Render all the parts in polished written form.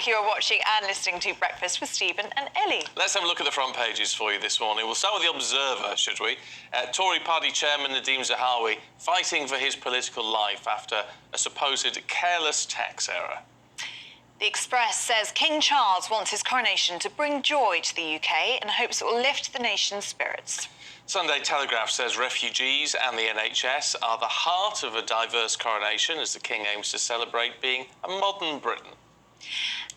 You're watching and listening to Breakfast with Stephen and Ellie. Let's have a look at the front pages for you this morning. We'll start with The Observer, should we? Tory party chairman Nadeem Zahawi fighting for his political life after a supposed careless tax error. The Express says King Charles wants his coronation to bring joy to the UK and hopes it will lift the nation's spirits. Sunday Telegraph says refugees and the NHS are the heart of a diverse coronation as the King aims to celebrate being a modern Britain.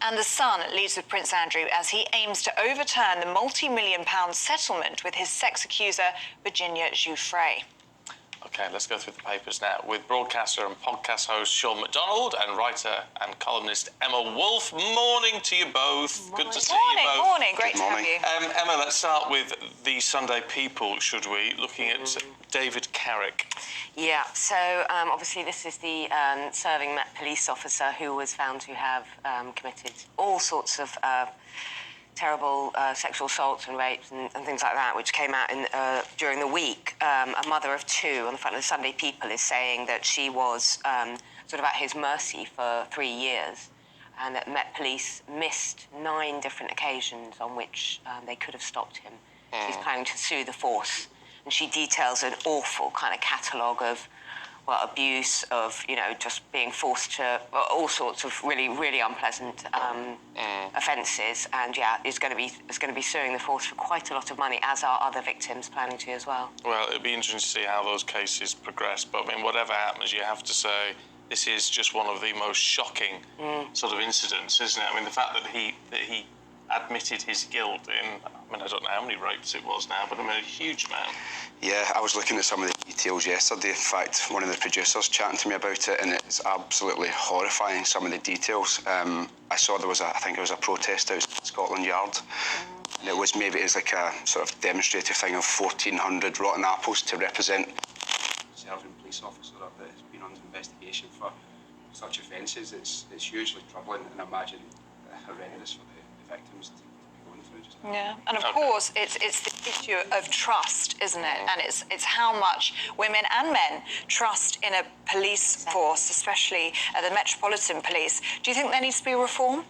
And The Sun leads with Prince Andrew as he aims to overturn the multi-million-pound settlement with his sex accuser, Virginia Giuffre. OK, let's go through the papers now with broadcaster and podcast host Sean McDonald and writer and columnist Emma Wolfe. Morning to you both. Morning. Good to see you both. Morning, great to have you. Emma, let's start with the Sunday People, should we? Looking at David Carrick. Yeah, so obviously this is the serving Met police officer who was found to have committed all sorts of terrible sexual assaults and rapes and things like that, which came out during the week. A mother of two on the front of the Sunday People is saying that she was sort of at his mercy for 3 years and that Met Police missed 9 different occasions on which they could have stopped him. She's planning to sue the force, and she details an awful kind of catalogue of abuse, of, just being forced to all sorts of really, really unpleasant offences, and is going to be suing the force for quite a lot of money, as are other victims planning to as well. Well, it'll be interesting to see how those cases progress, but I mean, whatever happens, you have to say this is just one of the most shocking sort of incidents, isn't it? I mean, the fact that he admitted his guilt in, I don't know how many rapes it was now, but a huge amount. Yeah, I was looking at some of the details yesterday. In fact, one of the producers chatting to me about it, and it's absolutely horrifying, some of the details. I saw I think it was a protest outside Scotland Yard. And it was like a sort of demonstrative thing of 1,400 rotten apples to represent serving police officer that has been under investigation for such offences. It's hugely troubling, and I imagine horrendous for the victims to be going through just now. Yeah, and of course it's the issue of trust, isn't it? And it's how much women and men trust in a police force, especially the Metropolitan Police. Do you think there needs to be reform?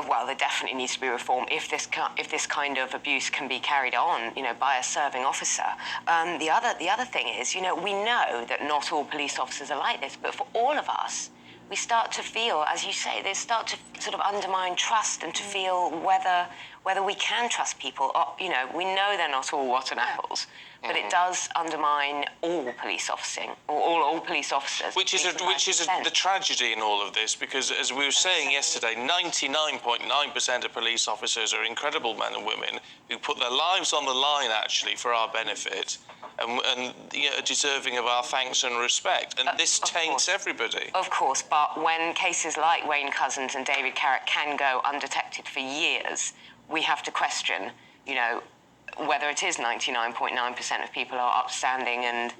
Well, there definitely needs to be reform if this kind of abuse can be carried on, by a serving officer. The other thing is, we know that not all police officers are like this, but for all of us, we start to feel, as you say, they start to sort of undermine trust and to feel whether we can trust people. We know they're not all rotten apples, but it does undermine all police officing, or all police officers. Which is the tragedy in all of this, because as we were saying yesterday, 99.9% of police officers are incredible men and women who put their lives on the line, actually, for our benefit, and are deserving of our thanks and respect. And this taints everybody. Of course, but when cases like Wayne Couzens and David Carrick can go undetected for years, we have to question, whether it is 99.9% of people are upstanding and,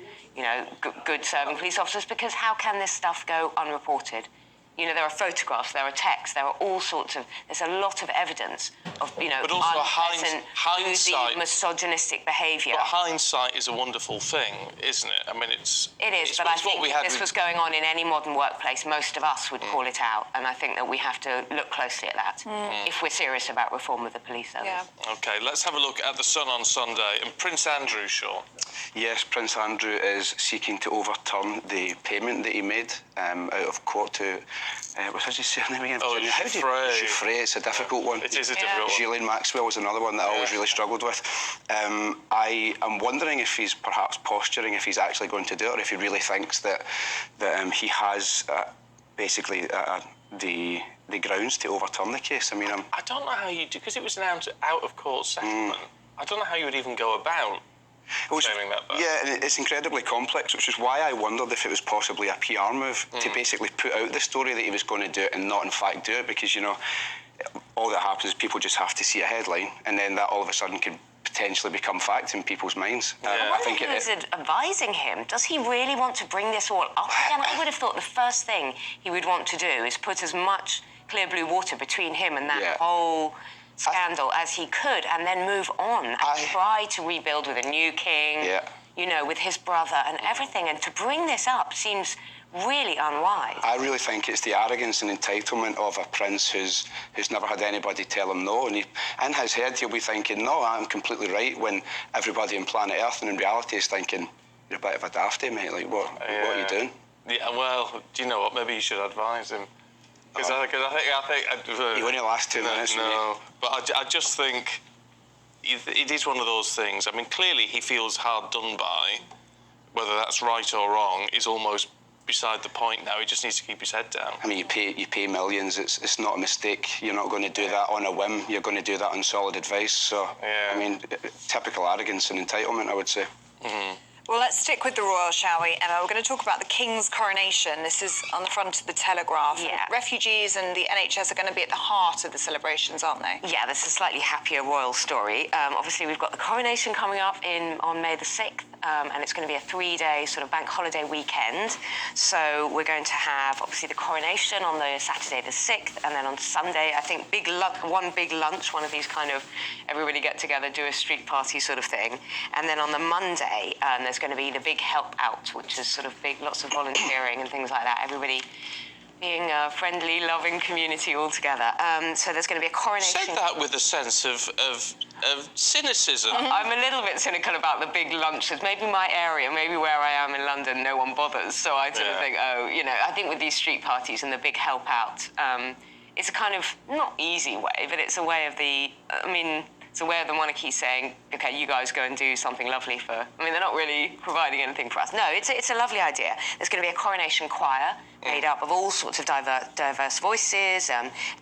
good serving police officers, because how can this stuff go unreported? There are photographs, there are texts, there are all sorts of... There's a lot of evidence of, but also hindsight, misogynistic behaviour. But hindsight is a wonderful thing, isn't it? I mean, It is, but I think if this was going on in any modern workplace, most of us would call it out, and I think that we have to look closely at that if we're serious about reform of the police service. Yeah. OK, let's have a look at The Sun on Sunday. And Prince Andrew, Sean. Yes, Prince Andrew is seeking to overturn the payment that he made out of court to... what's his surname again? Giuffre. It's a difficult one. It is a difficult one. Ghislaine Maxwell was another one that I always really struggled with. I am wondering if he's perhaps posturing, if he's actually going to do it, or if he really thinks that he has basically the grounds to overturn the case. I don't know how you do, because it was an out-of-court settlement. I don't know how you would even go about claiming that back. Yeah, and it's incredibly complex, which is why I wondered if it was possibly a PR move to basically put out the story that he was going to do it and not in fact do it, because, all that happens is people just have to see a headline, and then that all of a sudden could potentially become fact in people's minds. I think who's advising him? Does he really want to bring this all up again? I would have thought the first thing he would want to do is put as much clear blue water between him and that whole scandal as he could, and then move on and try to rebuild with a new king, with his brother and everything. And to bring this up seems really unwise. I really think it's the arrogance and entitlement of a prince who's never had anybody tell him no, and in his head he'll be thinking, no, I'm completely right, when everybody on planet Earth and in reality is thinking, you're a bit of a dafty, mate, like what are you doing? Yeah, well, do you know what? Maybe you should advise him. Because I think You only last 2 minutes. No, but I just think it is one of those things. I mean, clearly he feels hard done by. Whether that's right or wrong is almost beside the point now. He just needs to keep his head down. I mean, you pay millions. It's not a mistake. You're not going to do that on a whim. You're going to do that on solid advice. So, I mean, typical arrogance and entitlement, I would say. Mm-hmm. Well, let's stick with the royal, shall we, Emma? We're going to talk about the King's coronation. This is on the front of the Telegraph. Yeah. Refugees and the NHS are going to be at the heart of the celebrations, aren't they? Yeah, this is a slightly happier royal story. Obviously, we've got the coronation coming up on May the 6th, and it's going to be a 3-day sort of bank holiday weekend. So we're going to have, obviously, the coronation on the Saturday the 6th, and then on Sunday, I think, one big lunch, one of these kind of everybody get together, do a street party sort of thing. And then on the Monday, there's going to be the big help out, which is sort of big, lots of volunteering and things like that. Everybody being a friendly, loving community all together. So there's going to be a coronation. Said that with a sense of cynicism. I'm a little bit cynical about the big lunches. Maybe my area, maybe where I am in London, no one bothers. So I sort of think, I think with these street parties and the big help out, it's a kind of not easy way, but it's a way of it's a way of the monarchy saying, OK, you guys go and do something lovely for... I mean, they're not really providing anything for us. No, it's a lovely idea. There's going to be a coronation choir made up of all sorts of diverse voices,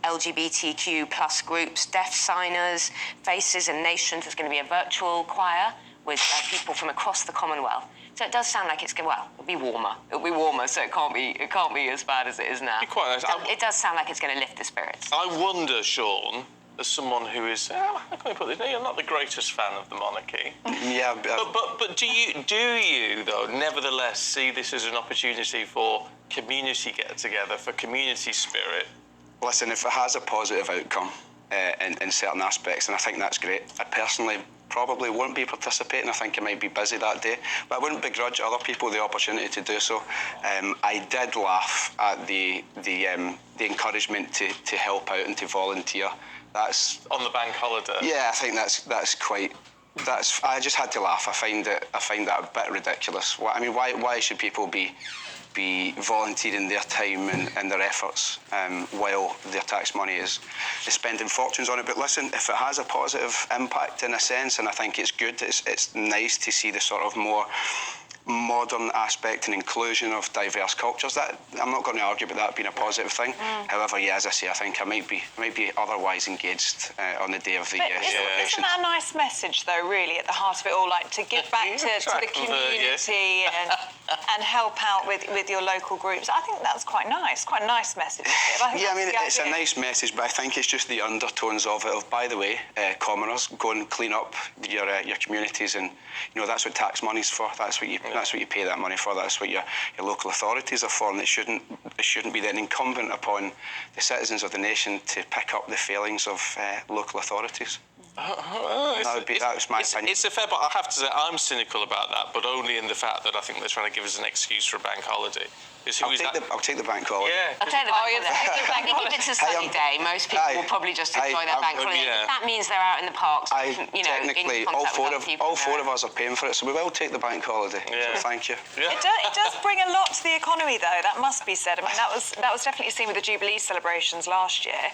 LGBTQ plus groups, deaf signers, faces and nations. There's going to be a virtual choir with people from across the Commonwealth. So it does sound like it's going. Well, it'll be warmer. It'll be warmer, so it can't be as bad as it is now. Be quite nice. It does sound like it's going to lift the spirits. I wonder, Sean, as someone who is, how can I put this? No, you're not the greatest fan of the monarchy. Yeah, but do you though nevertheless see this as an opportunity for community get-together, for community spirit? Listen, if it has a positive outcome in certain aspects, and I think that's great. I personally probably won't be participating. I think I might be busy that day, but I wouldn't begrudge other people the opportunity to do so. I did laugh at the encouragement to help out and to volunteer. That's on the bank holiday. Yeah, I think that's quite. I just had to laugh. I find that a bit ridiculous. Why should people be volunteering their time and their efforts while their tax money is spending fortunes on it? But listen, if it has a positive impact in a sense, and I think it's good, it's nice to see the sort of more modern aspect and inclusion of diverse cultures. That I'm not going to argue about that being a positive thing. However, as I say, I think I might be otherwise engaged on the day of the celebration. Isn't that a nice message, though, really, at the heart of it all, like to give back to the community and help out with your local groups? I think that's quite nice, quite a nice message. It's a nice message, but I think it's just the undertones of it. By the way, commoners, go and clean up your communities, and that's what tax money's for. That's what you pay that money for. That's what your local authorities are for, and it shouldn't be then incumbent upon the citizens of the nation to pick up the failings of local authorities. That's my opinion. It's a fair, but I have to say I'm cynical about that, but only in the fact that I think they're trying to give us an excuse for a bank holiday. I'll take the bank holiday. Yeah. I'll take the bank holiday. I think if it's a sunny day, most people will probably just enjoy their bank holiday. Yeah. If that means they're out in the parks, technically, all four of us are paying for it, so we will take the bank holiday. Yeah. So thank you. Yeah. It does bring a lot to the economy, though. That must be said. I mean, that was definitely seen with the Jubilee celebrations last year.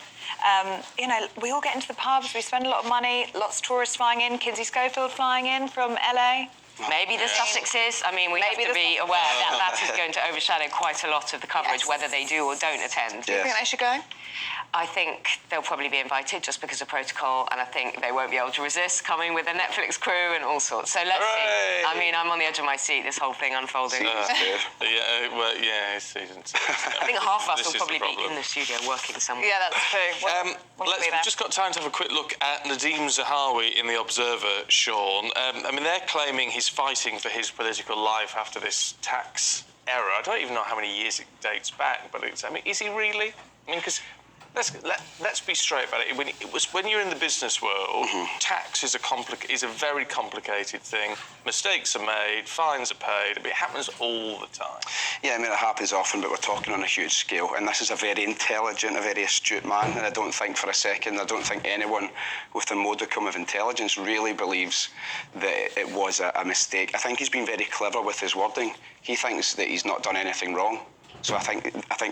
We all get into the pubs, we spend a lot of money, lots of tourists flying in, Kinsey Schofield flying in from LA. Maybe the Sussexes. I mean, we have to be aware that is going to overshadow quite a lot of the coverage, whether they do or don't attend. Do you think they should go? I think they'll probably be invited just because of protocol, and I think they won't be able to resist coming with a Netflix crew and all sorts. So let's see. I mean, I'm on the edge of my seat, this whole thing unfolding. It's season 2. I think half of us will probably be in the studio working somewhere. Yeah, that's true. We've just got time to have a quick look at Nadeem Zahawi in The Observer, Sean. They're claiming he's fighting for his political life after this tax error. I don't even know how many years it dates back, but is he really? Because let's be straight about it. When you're in the business world, tax is a very complicated thing. Mistakes are made, fines are paid. It happens all the time. Yeah, I mean, it happens often, but we're talking on a huge scale. And this is a very intelligent, a very astute man. And I don't think for a second, I don't think anyone with a modicum of intelligence really believes that it was a mistake. I think he's been very clever with his wording. He thinks that he's not done anything wrong. So I think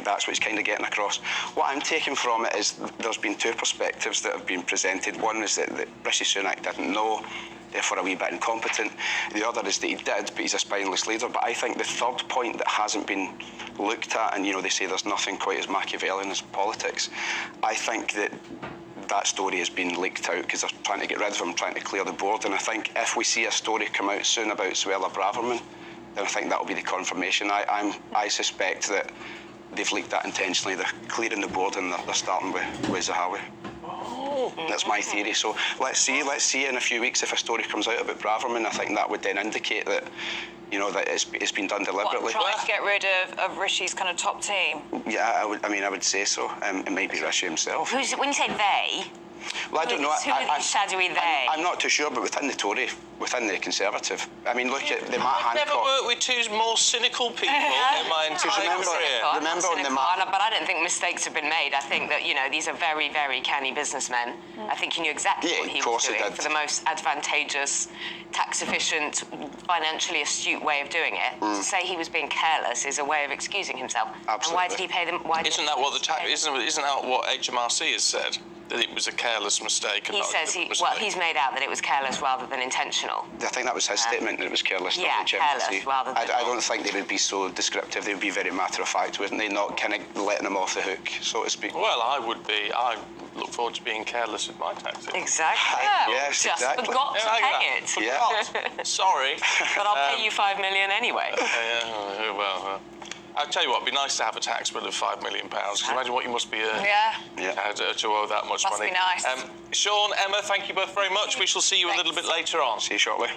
that's what he's kind of getting across. What I'm taking from it is there's been two perspectives that have been presented. One is that Rishi Sunak didn't know, therefore a wee bit incompetent. The other is that he did, but he's a spineless leader. But I think the third point that hasn't been looked at, and they say there's nothing quite as Machiavellian as politics, I think that story has been leaked out because they're trying to get rid of him, trying to clear the board. And I think if we see a story come out soon about Suella Braverman, then I think that will be the confirmation. I suspect that they've leaked that intentionally. They're clearing the board and they're starting with Zahawi. Oh. That's my theory. So let's see in a few weeks if a story comes out about Braverman. I think that would then indicate that, that it's been done deliberately. Trying to get rid of Rishi's kind of top team? Yeah, I would say so. It might be Rishi himself. When you say they? Well, I don't know. Who are these shadowy they? I'm not too sure, but within the Tory, within the Conservative, I mean, look at the Matt Hancock. I've never worked with two more cynical people in my entire career. Remember on the Matt... But I don't think mistakes have been made. I think that, these are very, very canny businessmen. I think he knew exactly what he was doing for the most advantageous, tax-efficient, financially astute way of doing it. To say he was being careless is a way of excusing himself. Absolutely. And why did he pay them? Isn't that what HMRC has said? That it was a careless mistake. He says he's made out that it was careless rather than intentional. I think that was his statement, that it was careless. Yeah, careless rather than... I don't think they would be so descriptive. They would be very matter-of-fact, wouldn't they? Not kind of letting them off the hook, so to speak. Well, I would be. I look forward to being careless with my taxes. Exactly. Yes, just exactly. forgot to pay it. Yeah. Sorry. But I'll pay you $5 million anyway. Well... I'll tell you what, it'd be nice to have a tax bill of £5 million. Because imagine what you must be earning to owe that much money. Must be nice. Sean, Emma, thank you both very much. We shall see you a little bit later on. See you shortly.